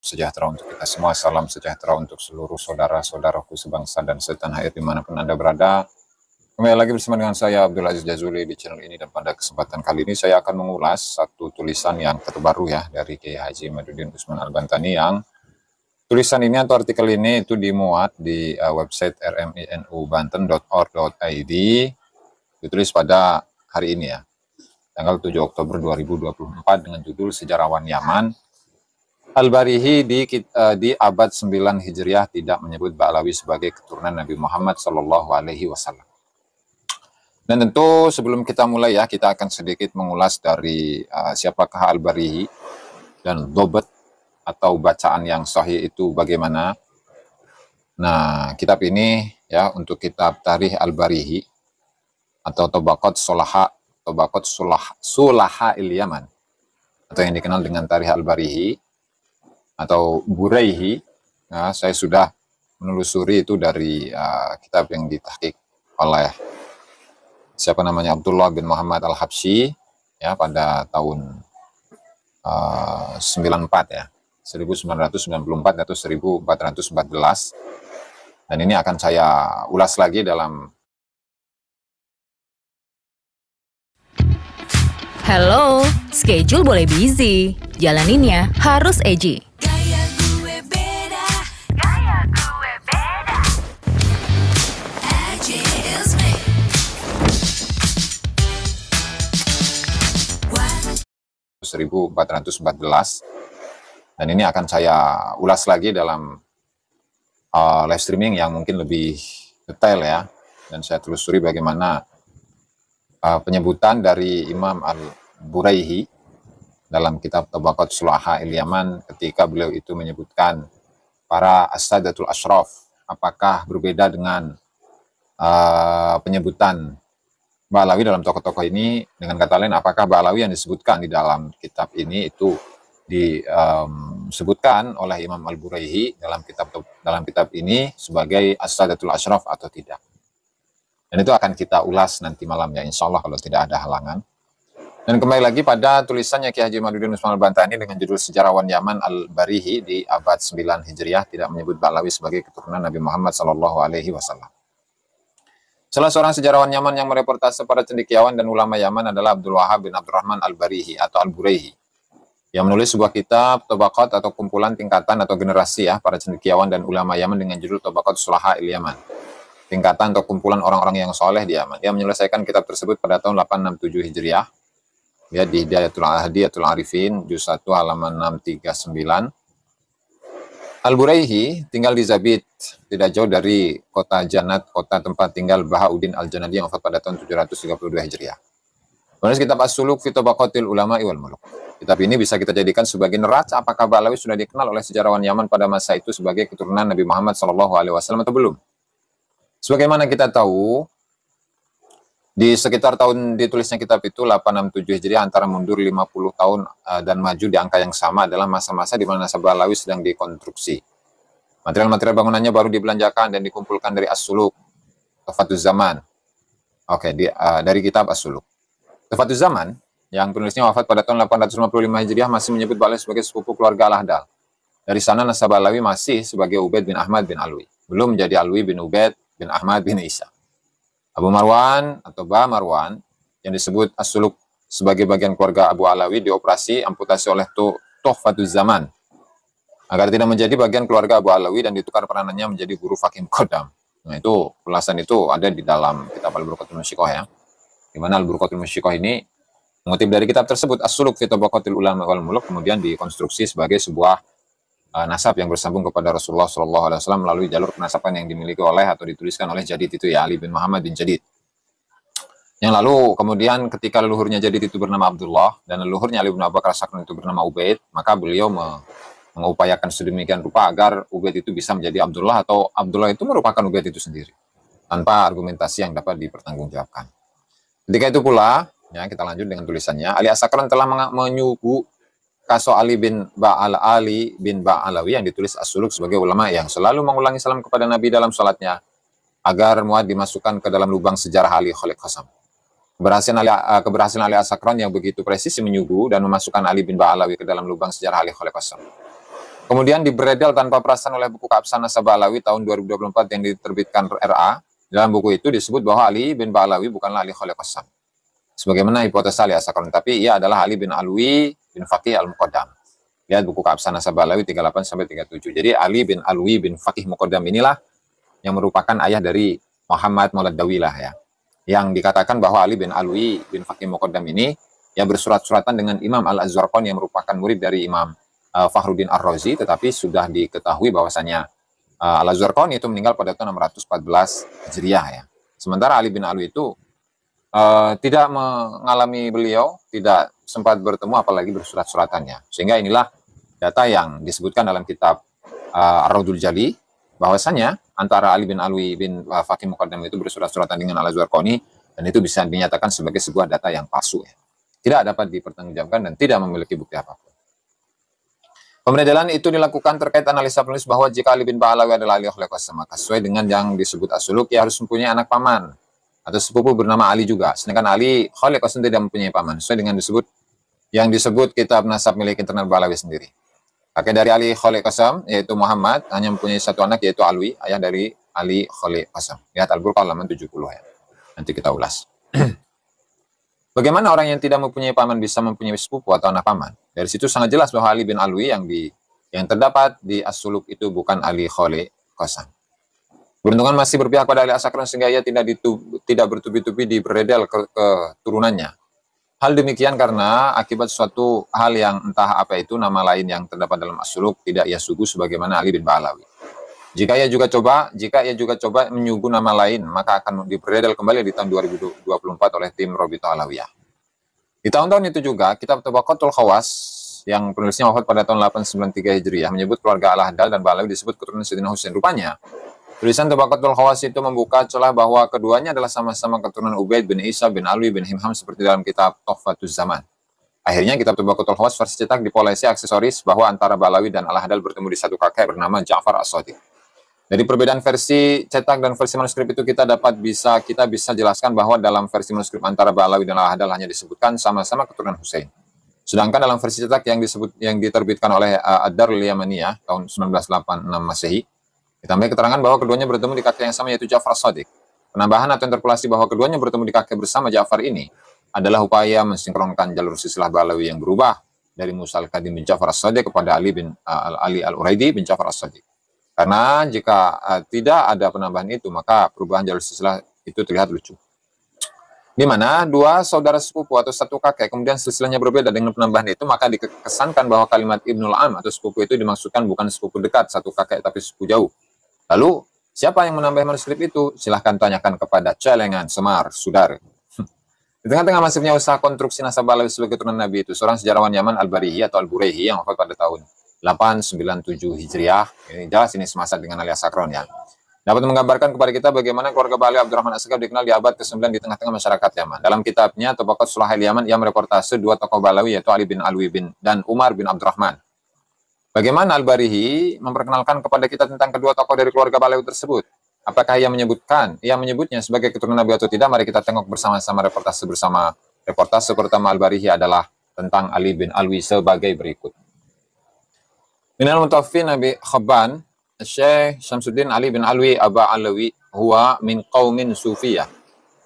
sejahtera untuk kita semua. Salam sejahtera untuk seluruh saudara-saudaraku sebangsa dan setanah air dimanapun Anda berada. Kembali lagi bersama dengan saya Abdul Aziz Jazuli di channel ini, dan pada kesempatan kali ini saya akan mengulas satu tulisan yang terbaru ya dari Kiai Haji Imaduddin Usman Al-Bantani, yang tulisan ini atau artikel ini itu dimuat di website rminubanten.org.id, ditulis pada hari ini ya, tanggal 7 Oktober 2024 dengan judul Sejarawan Yaman Al-Barihi di abad 9 Hijriah tidak menyebut Ba'alawi sebagai keturunan Nabi Muhammad SAW. Dan tentu sebelum kita mulai ya, kita akan sedikit mengulas dari siapakah Al-Barihi dan dobat atau bacaan yang sahih itu bagaimana. Nah, kitab ini ya, untuk kitab Tarikh Al-Barihi atau Tabaqat Sulaha il-Yaman, atau yang dikenal dengan Tarikh Al-Barihi atau Buraihi. Nah, saya sudah menelusuri itu dari kitab yang ditahqiq oleh siapa namanya, Abdullah bin Muhammad Al-Habsyi ya, pada tahun 94 ya, 1994 atau 1414. Dan ini akan saya ulas lagi dalam Hello, schedule boleh busy, jalaninnya harus edgy. Gaya gue beda, gaya gue beda. Edgy is me. 1414, dan ini akan saya ulas lagi dalam live streaming yang mungkin lebih detail ya, dan saya telusuri bagaimana penyebutan dari Imam Al-Buraihi dalam kitab Tabaqat Sulaha il-Yaman ketika beliau itu menyebutkan para as-sadatul ashraf, apakah berbeda dengan penyebutan Ba'alawi dalam tokoh-tokoh ini. Dengan kata lain, apakah Ba'alawi yang disebutkan di dalam kitab ini itu disebutkan oleh Imam Al-Buraihi dalam kitab ini sebagai as-sadatul ashraf atau tidak. Dan itu akan kita ulas nanti malam ya, insya Allah kalau tidak ada halangan. Dan kembali lagi pada tulisannya Kiai Haji Imaduddin Usman Al-Bantani dengan judul Sejarawan Yaman Al-Barihi di abad 9 Hijriah tidak menyebut Ba'alawi sebagai keturunan Nabi Muhammad SAW. Salah seorang sejarawan Yaman yang mereportase para cendekiawan dan ulama Yaman adalah Abdul Wahab bin Abdurrahman Al-Barihi atau Al-Buraihi, yang menulis sebuah kitab Tabaqat atau kumpulan tingkatan atau generasi ya para cendekiawan dan ulama Yaman dengan judul Tabaqat Sulaha il-Yaman, tingkatan atau kumpulan orang-orang yang soleh di Yaman. Dia menyelesaikan kitab tersebut pada tahun 867 Hijriah ya, di Hidayatul Ahdiyatul Arifin juz 1 halaman 639. Al-Buraihi tinggal di Zabid, tidak jauh dari kota Janat, kota tempat tinggal Bahauddin Al-Janadi yang wafat pada tahun 732 Hijriah. Menulis kitab As-Suluk fi Tabaqatil Ulama'i wal Muluk. Kitab ini bisa kita jadikan sebagai neraca apakah Ba'alawi sudah dikenal oleh sejarawan Yaman pada masa itu sebagai keturunan Nabi Muhammad SAW atau belum. Sebagaimana kita tahu, di sekitar tahun ditulisnya kitab itu 867 Hijriah, antara mundur 50 tahun dan maju di angka yang sama adalah masa-masa di mana Ba'alawi sedang dikonstruksi. Material-material bangunannya baru dibelanjakan dan dikumpulkan dari As-Suluk, Tufatuz Zaman. Oke, dari kitab As-Suluk. Tufatuz Zaman, yang penulisnya wafat pada tahun 855 Hijriah, masih menyebut Ba'alawi sebagai sepupu keluarga Al-Ahdal. Dari sana nasab Ba'alawi masih sebagai Ubaid bin Ahmad bin Alwi, belum menjadi Alwi bin Ubaid bin Ahmad bin Isa. Abu Marwan atau Ba Marwan yang disebut As-Suluk sebagai bagian keluarga Abu Alawi dioperasi amputasi oleh Tufatuz Zaman agar tidak menjadi bagian keluarga Abu Alawi dan ditukar peranannya menjadi guru Fakim Qodam. Nah, itu ulasan itu ada di dalam kitab Al-Burqatul Musyikoh ya, di mana Al-Burqatul Musyikoh ini mengutip dari kitab tersebut As-Suluk fi Tabaqatil Ulama wal Muluk, kemudian dikonstruksi sebagai sebuah nasab yang bersambung kepada Rasulullah SAW melalui jalur penasaban yang dimiliki oleh atau dituliskan oleh Jadid itu ya, Ali bin Muhammad bin Jadid. Yang lalu kemudian ketika leluhurnya Jadid itu bernama Abdullah dan leluhurnya Ali bin Abu Bakar As-Sakran itu bernama Ubaid, maka beliau mengupayakan sedemikian rupa agar Ubaid itu bisa menjadi Abdullah atau Abdullah itu merupakan Ubaid itu sendiri, tanpa argumentasi yang dapat dipertanggungjawabkan. Ketika itu pula, ya kita lanjut dengan tulisannya, Ali As-Sakran telah menyuguh kaso Ali bin Ba'alawi yang ditulis As-Suluk sebagai ulama yang selalu mengulangi salam kepada Nabi dalam salatnya agar muat dimasukkan ke dalam lubang sejarah Ali Khalid Qasam. Keberhasilan Ali As-Sakran yang begitu presisi menyuguh dan memasukkan Ali bin Ba'alawi ke dalam lubang sejarah Ali Khalid Qasam Kemudian diberedel tanpa perasaan oleh buku Keabsahan Nasab Alawi tahun 2024 yang diterbitkan RA. Dalam buku itu disebut bahwa Ali bin Ba'alawi bukanlah Ali Khalil Qassam, sebagaimana hipotesa Ali As-Sakran, tapi ia adalah Ali bin Alwi bin Faqih Al-Muqaddam. Lihat buku Keabsahan Nasab Alawi 38-37. Jadi Ali bin Alwi bin Faqih Muqaddam inilah yang merupakan ayah dari Muhammad Maulad Dawilah ya. Yang dikatakan bahwa Ali bin Alwi bin Faqih Muqaddam ini ya bersurat-suratan dengan Imam Al-Zarqani yang merupakan murid dari Imam Fakhruddin Ar-Razi, tetapi sudah diketahui bahwasanya Al-Zarqani itu meninggal pada tahun 614 Hijriah ya. Sementara Ali bin Alwi itu tidak mengalami beliau, tidak sempat bertemu apalagi bersurat-suratannya. Sehingga inilah data yang disebutkan dalam kitab Ar-Raudul Jali, bahwasanya antara Ali bin Alwi bin Faqih Muqaddam itu bersurat-suratan dengan Al-Zarqani, dan itu bisa dinyatakan sebagai sebuah data yang palsu ya. Tidak dapat dipertanggungjawabkan dan tidak memiliki bukti apapun. Pembedalan itu dilakukan terkait analisa penulis bahwa jika Ali bin Ba'alawi adalah Ali Khalil Qassam, maka sesuai dengan yang disebut As-Suluk, ia harus mempunyai anak paman atau sepupu bernama Ali juga. Sedangkan Ali Khalil Qassam tidak mempunyai paman, sesuai dengan yang disebut kitab nasab milik internal Ba'alawi sendiri. Kakek dari Ali Khalil Qassam, yaitu Muhammad, hanya mempunyai satu anak, yaitu Alwi, ayah dari Ali Khalil Qassam. Lihat Al-Burqah halaman 70 ya. Nanti kita ulas. Bagaimana orang yang tidak mempunyai paman bisa mempunyai sepupu atau anak paman? Dari situ sangat jelas bahwa Ali bin Alwi yang terdapat di As-Suluk itu bukan Ali Khalil Qassam. Beruntungan masih berpihak pada Ali As-Sakran sehingga ia tidak bertubi-tubi di beredel keturunannya. Hal demikian karena akibat suatu hal yang entah apa itu nama lain yang terdapat dalam As-Suluk tidak ia sugu sebagaimana Ali bin Ba'alawi. Jika ia juga coba menyuguh nama lain, maka akan diberedel kembali di tahun 2024 oleh tim Rabithah Alawiyah. Di tahun-tahun itu juga, kitab Tabaqatul Khawas yang penulisnya wafat pada tahun 893 Hijriah menyebut keluarga Al-Ahdal dan Ba'alawi disebut keturunan Sayyidina Husain. Rupanya, tulisan Tabaqatul Khawas itu membuka celah bahwa keduanya adalah sama-sama keturunan Ubaid bin Isa bin Alwi bin Himham seperti dalam kitab Tuhfatuz Zaman. Akhirnya kitab Tabaqatul Khawas versi cetak dipolesi aksesoris bahwa antara Ba'alawi dan Al-Ahdal bertemu di satu kakek bernama Ja'far As-Shadiq. Dari perbedaan versi cetak dan versi manuskrip itu kita bisa jelaskan bahwa dalam versi manuskrip antara Ba'alawi dan Al-Ahdal hanya disebutkan sama-sama keturunan Husain. Sedangkan dalam versi cetak yang diterbitkan oleh Ad-Darul Yamaniyah tahun 1986 Masehi, ditambah keterangan bahwa keduanya bertemu di kakek yang sama yaitu Ja'far As-Shadiq. Penambahan atau interpolasi bahwa keduanya bertemu di kakek bersama Ja'far ini adalah upaya mensinkronkan jalur silsilah Ba'alawi yang berubah dari Musa Al-Kadim bin Ja'far As-Shadiq kepada Ali Al-Uraidi bin Ja'far As-Shadiq. Karena jika tidak ada penambahan itu, maka perubahan jalur silsilah itu terlihat lucu. Di mana dua saudara sepupu atau satu kakek, kemudian silsilahnya berbeda dengan penambahan itu, maka dikesankan bahwa kalimat Ibnul Am atau sepupu itu dimaksudkan bukan sepupu dekat, satu kakek, tapi sepupu jauh. Lalu, siapa yang menambah manuskrip itu? Silahkan tanyakan kepada Celengan Semar Sudar. Di tengah-tengah masifnya usaha konstruksi nasab Ba'alawi sebagai keturunan Nabi itu, seorang sejarawan Yaman Al-Barihi atau Al-Buraihi yang wafat pada tahun 897 Hijriah, ini jelas ini semasa dengan Ali As-Sakran ya, dapat menggambarkan kepada kita bagaimana keluarga Ba'alawi Abdurrahman As-Sagaf dikenal di abad ke-9 di tengah-tengah masyarakat Yaman. Dalam kitabnya Tabaqat Sulahil Yaman, ia mereportase dua tokoh Ba'alawi yaitu Ali bin Alwi dan Umar bin Abdurrahman. Bagaimana Al-Barihi memperkenalkan kepada kita tentang kedua tokoh dari keluarga Ba'alawi tersebut? Apakah ia menyebutnya sebagai keturunan Nabi atau tidak? Mari kita tengok bersama-sama reportase bersama. Reportase pertama Al-Barihi adalah tentang Ali bin Alwi sebagai berikut. Minal Mutawaffin Nabi Khabban, Syekh Syamsuddin Ali bin Alwi Aba Alawi huwa min qaumin sufiyah.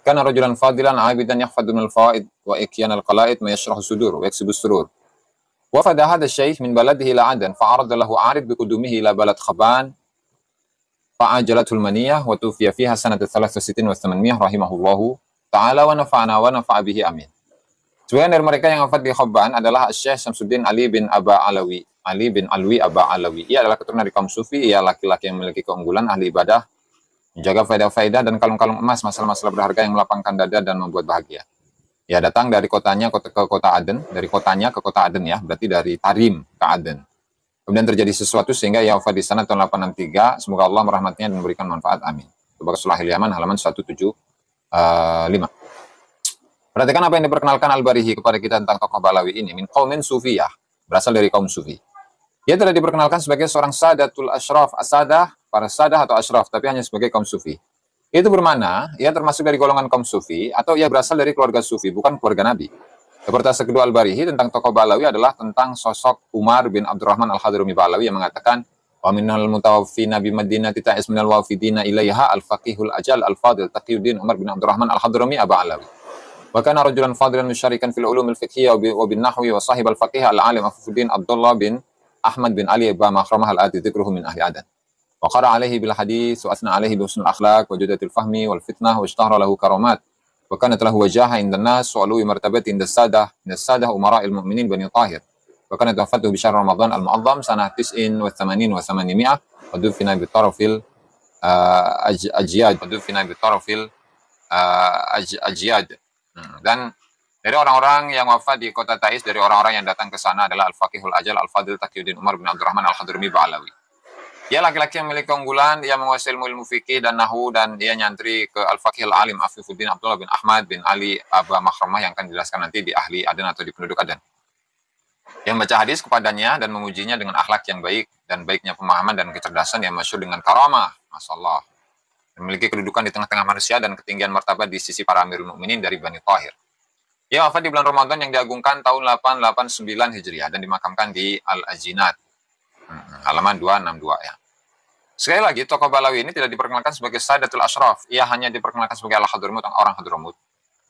Kana rajulan fadilan abidan yahfadu min al-fawaid wa ikyan al-qala'id ma yashrahu sudur wa yaksibu surur. Wafada hadha syekh min baladihi ila Adan fa'arada lahu 'arid bi qudumihi ila balad Khabban fa'ajalathu al-maniyah wa tufiya fiha sanata 63 wa 800 rahimahullahu ta'ala wa nafa'ana wa nafa'a bihi amin. Sebagian dari mereka yang wafat di Khabban adalah Syekh Syamsuddin Ali bin Aba Alawi. Ali bin Alwi Aba Alawi. Ia adalah keturunan dari kaum Sufi. Ia laki-laki yang memiliki keunggulan, ahli ibadah, menjaga faedah-faedah dan kalung-kalung emas, masalah-masalah berharga yang melapangkan dada dan membuat bahagia. Ia datang dari kotanya ke kota Aden, dari kotanya ke kota Aden ya, berarti dari Tarim ke Aden. Kemudian terjadi sesuatu sehingga ia wafat di sana tahun 863. Semoga Allah merahmatinya dan memberikan manfaat. Amin. Tabaqat Sulahil Yaman halaman 175. Perhatikan apa yang diperkenalkan Al-Barihi kepada kita tentang tokoh Ba'alawi ini. Min qaumin sufiyah, berasal dari kaum Sufi. Ia tidak diperkenalkan sebagai seorang sadatul asyraf, asadah, para sadah atau asyraf, tapi hanya sebagai kaum Sufi. Itu bermakna ia termasuk dari golongan kaum Sufi atau ia berasal dari keluarga Sufi, bukan keluarga Nabi. Reportase kedua Al-Barihi tentang tokoh Balawi adalah tentang sosok Umar bin Abdurrahman Al-Hadrami Balawi yang mengatakan, wa minal mutawaffina bi Madinati ta'is minal wafidina ilaiha al-faqihul ajal al-fadil Taqiyuddin Umar bin Abdurrahman Al-Hadrami Aba Alawi. Wa kana rajulan fadilan musyarikan fil ulumil fiqhiyah wa bin nahwi wa sahib al-faqih al-alim Afifuddin Abdullah bin Ahmad bin Ali Aba Makhramah al-Ati dzikruhu min ahli Adan. Wa qara alaihi bil hadis wa asna alaihi bi husnul akhlaq wa judatil fahmi wal fitnah wa ishtahara lahu karamat. Wa kanat lahu wajaha indan nas wa alu martabati indas sadah umara'il mu'minin Bani Tahir. Wa kanat wafatuhu bi syahr Ramadan al-mu'azzam sanah 89 wa 800 wa dufina bi tarafil ajyad. Dan dari orang-orang yang wafat di kota Taiz, dari orang-orang yang datang ke sana adalah Al-Faqihul Ajal Al-Fadil Taqiyuddin Umar bin Abdurrahman Al-Hadrami Ba'alawi. Ia laki-laki yang memiliki keunggulan, ia menguasai ilmu fikih dan nahu, dan ia nyantri ke Al-Faqih Al-Alim Afifuddin Abdullah bin Ahmad bin Ali Aba Makhramah yang akan dijelaskan nanti di ahli Adan atau di penduduk Adan. Yang membaca hadis kepadanya dan memujinya dengan akhlak yang baik dan baiknya pemahaman dan kecerdasan yang masyhur dengan karamah, masyaallah. Memiliki kedudukan di tengah-tengah manusia dan ketinggian martabat di sisi para Amirul Mukminin dari Bani Tahir. Ia wafat di bulan Ramadan yang diagungkan tahun 889 Hijriah dan dimakamkan di Al-Ajinat, halaman 262 ya. Sekali lagi, tokoh Balawi ini tidak diperkenalkan sebagai Sadatul Ashraf. Ia hanya diperkenalkan sebagai Al-Hadramut, orang Hadramut.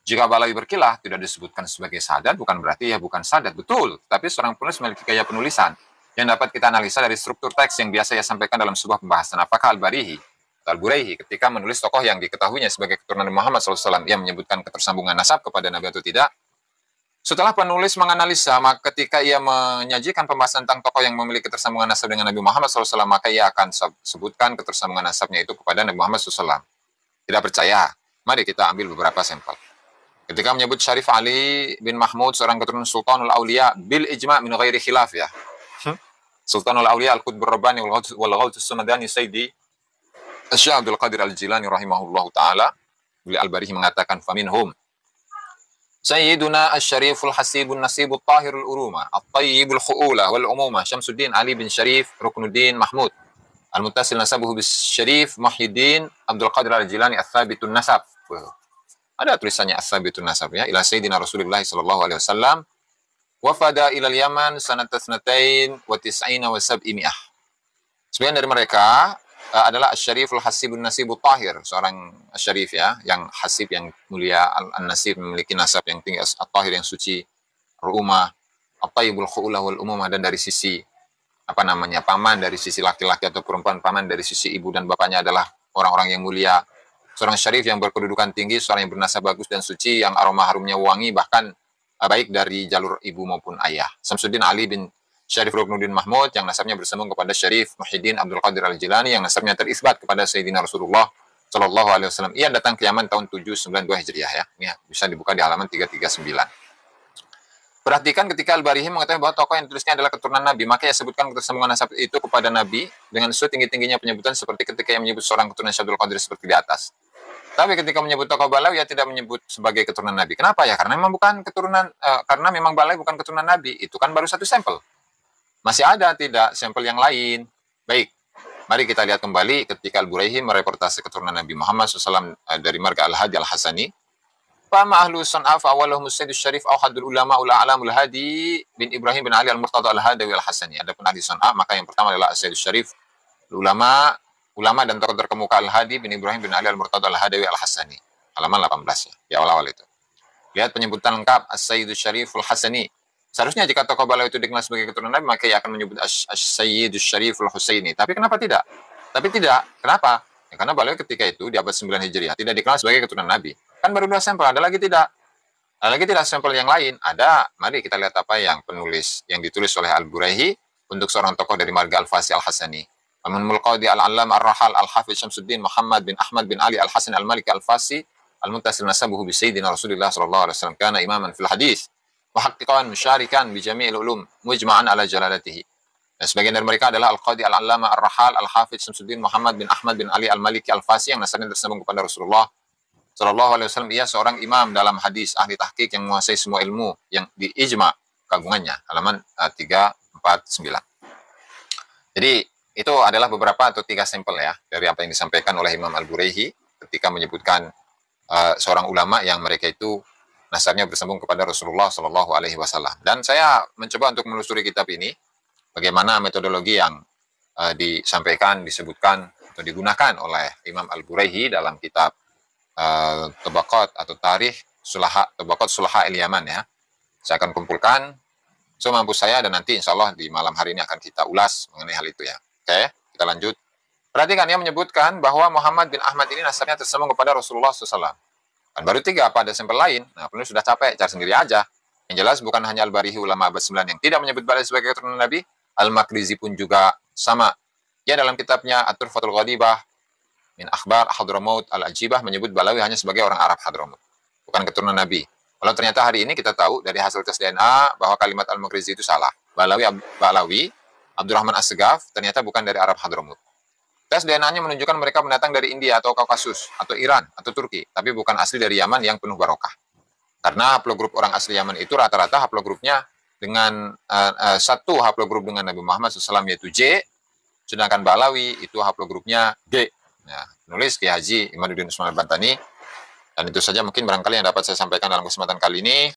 Jika Balawi berkilah, tidak disebutkan sebagai Sadat, bukan berarti ia bukan Sadat. Betul, tapi seorang penulis memiliki gaya penulisan yang dapat kita analisa dari struktur teks yang biasa ia sampaikan dalam sebuah pembahasan. Apakah Al-Barihi, Al-Buraihi, ketika menulis tokoh yang diketahuinya sebagai keturunan Muhammad SAW, ia menyebutkan ketersambungan nasab kepada Nabi atau tidak? Setelah penulis menganalisa, maka ketika ia menyajikan pembahasan tentang tokoh yang memiliki ketersambungan nasab dengan Nabi Muhammad SAW, maka ia akan sebutkan ketersambungan nasabnya itu kepada Nabi Muhammad SAW. Tidak percaya? Mari kita ambil beberapa sampel. Ketika menyebut Syarif Ali bin Mahmud, seorang keturunan Sultanul Aulia, bil ijma' min ghairi khilaf ya. Sultanul Aulia Al-Qutbur Rabbani wal Ghawthus Sumadani Sayyidi Syekh Abdul Qadir Al-Jilani rahimahullahu ta'ala. Beliau Al-Barihi mengatakan, faminhum Sayyiduna Asy-Syariful Hasibun Nasibut Tahirul Uruma At-Tayyibul Khu'ula wal Umuma Syamsuddin Ali bin Syarif Ruknuddin Mahmud Al-Muttasil Nasabuhu bis Syarif Muhyiddin Abdul Qadir Al-Jilani Ats-Tsabitun Nasab. Ada tulisannya Ats-Tsabitun Nasab ya, ila Sayyidina Rasulullah sallallahu alaihi wasallam wafada ila Yaman sanata 92 wa 700. Sebagian dari mereka adalah Asy-Syariful Hasibun Nasibut Tahir, seorang syarif ya, yang hasib, yang mulia, An-Nasib, memiliki nasab yang tinggi, At-Tahir yang suci, Ru'umah, At-Tayyibul Khu'ulah wal Umumah, dan dari sisi paman, dari sisi laki-laki atau perempuan, paman dari sisi ibu dan bapaknya adalah orang-orang yang mulia. Seorang syarif yang berkedudukan tinggi, seorang yang bernasab bagus dan suci, yang aroma harumnya wangi, bahkan baik dari jalur ibu maupun ayah. Syamsuddin Ali bin Syarif Ruknuddin Mahmud yang nasabnya bersambung kepada Syarif Muhyiddin Abdul Qadir Al-Jilani yang nasabnya terisbat kepada Sayyidina Rasulullah Shallallahu Alaihi Wasallam. Ia datang ke Yaman tahun 792 Hijriah ya. Ini bisa dibuka di halaman 339. Perhatikan ketika Al-Barihi mengatakan bahwa tokoh yang ditulisnya adalah keturunan Nabi, maka ia sebutkan ketersambungan nasab itu kepada Nabi dengan setinggi-tingginya penyebutan seperti ketika ia menyebut seorang keturunan Syekh Abdul Qadir seperti di atas. Tapi ketika menyebut tokoh Balawi, ia tidak menyebut sebagai keturunan Nabi. Kenapa ya? Karena memang bukan keturunan, karena memang Balawi bukan keturunan Nabi. Itu kan baru satu sampel. Masih ada tidak sampel yang lain? Baik, mari kita lihat kembali ketika Al-Buraihi mereportase keturunan Nabi Muhammad SAW dari marga Al-Hadi Al-Hasani. Fama ahlu sun'af awalahum Sayyidus Syarif awhadul ulama ul-a'lamul Hadi bin Ibrahim bin Ali Al-Murtada Al-Hadawi Al-Hasani. Adapun ahli sun'af, maka yang pertama adalah Sayyidus Syarif, ulama dan tokoh terkemuka Al-Hadi bin Ibrahim bin Ali Al-Murtada Al-Hadawi Al-Hasani. Halaman 18 ya, di awal-awal itu. Lihat penyebutan lengkap As-Sayyidus Syarif Al-Hasani. Seharusnya jika tokoh Balawi itu dikenal sebagai keturunan Nabi, maka ia akan menyebut As-Sayyidus Syariful Husaini. Tapi kenapa tidak? Kenapa? Ya, karena Balawi ketika itu di abad 9 Hijriah tidak dikenal sebagai keturunan Nabi. Kan baru 2 sampel, ada lagi tidak? Ada lagi tidak sampel yang lain? Ada. Mari kita lihat apa yang ditulis oleh Al-Buraihi untuk seorang tokoh dari marga Al-Fasi Al-Hasani. Amanul Qadi Al-Allam Ar-Rahal Al-Hafiz Syamsuddin Muhammad bin Ahmad bin Ali Al-Hasan Al-Maliki Al-Fasi Al-Muntasil Nasabuhu bi Sayyidina Rasulullah sallallahu alaihi wasallam kana imaman fil hadis. Muhaqqiqan musyarikan bi jami'il ulum mujma'an ala jalalatihi. Dan sebagian dari mereka adalah Al-Qadi Al-Allama Ar-Rahal Al-Hafiz Syamsuddin Muhammad bin Ahmad bin Ali Al-Maliki Al-Fasi yang nasabnya tersambung kepada Rasulullah sallallahu alaihi wasallam. Ia seorang imam dalam hadis, ahli tahqiq yang menguasai semua ilmu yang di ijma' keagungannya. Halaman 349. Jadi itu adalah beberapa atau 3 sampel ya dari apa yang disampaikan oleh Imam Al-Buraihi ketika menyebutkan seorang ulama yang mereka itu nasabnya bersambung kepada Rasulullah Shallallahu Alaihi Wasallam. Dan saya mencoba untuk menelusuri kitab ini, bagaimana metodologi yang disampaikan, disebutkan, atau digunakan oleh Imam Al-Buraihi dalam kitab Tabaqat atau Tarikh Tabaqat Sulaha al-Yaman ya. Saya akan kumpulkan semampu saya dan nanti insya Allah di malam hari ini akan kita ulas mengenai hal itu ya. Oke, kita lanjut. Perhatikan, ia menyebutkan bahwa Muhammad bin Ahmad ini nasabnya tersambung kepada Rasulullah SAW. Kan baru 3, apa ada sampel lain? Nah, penulis sudah capek, cari sendiri aja. Yang jelas bukan hanya Al-Barihi ulama abad 9 yang tidak menyebut Balawi sebagai keturunan Nabi, Al-Makrizi pun juga sama. Ya, dalam kitabnya At-Turfatul Ghadibah min Akhbar Hadramaut Al-Ajibah menyebut Balawi hanya sebagai orang Arab Hadramaut, bukan keturunan Nabi. Kalau ternyata hari ini kita tahu dari hasil tes DNA bahwa kalimat Al-Makrizi itu salah. Balawi Abdurrahman As-Segaf ternyata bukan dari Arab Hadramaut. Tes DNA-nya menunjukkan mereka mendatang dari India atau Kaukasus atau Iran atau Turki, tapi bukan asli dari Yaman yang penuh barokah. Karena haplogrup orang asli Yaman itu rata-rata haplogrupnya dengan satu haplogrup dengan Nabi Muhammad SAW yaitu J, sedangkan Balawi itu haplogrupnya G. Nah, penulis Ki Haji Imaduddin Usman Al-Bantani. Dan itu saja mungkin barangkali yang dapat saya sampaikan dalam kesempatan kali ini.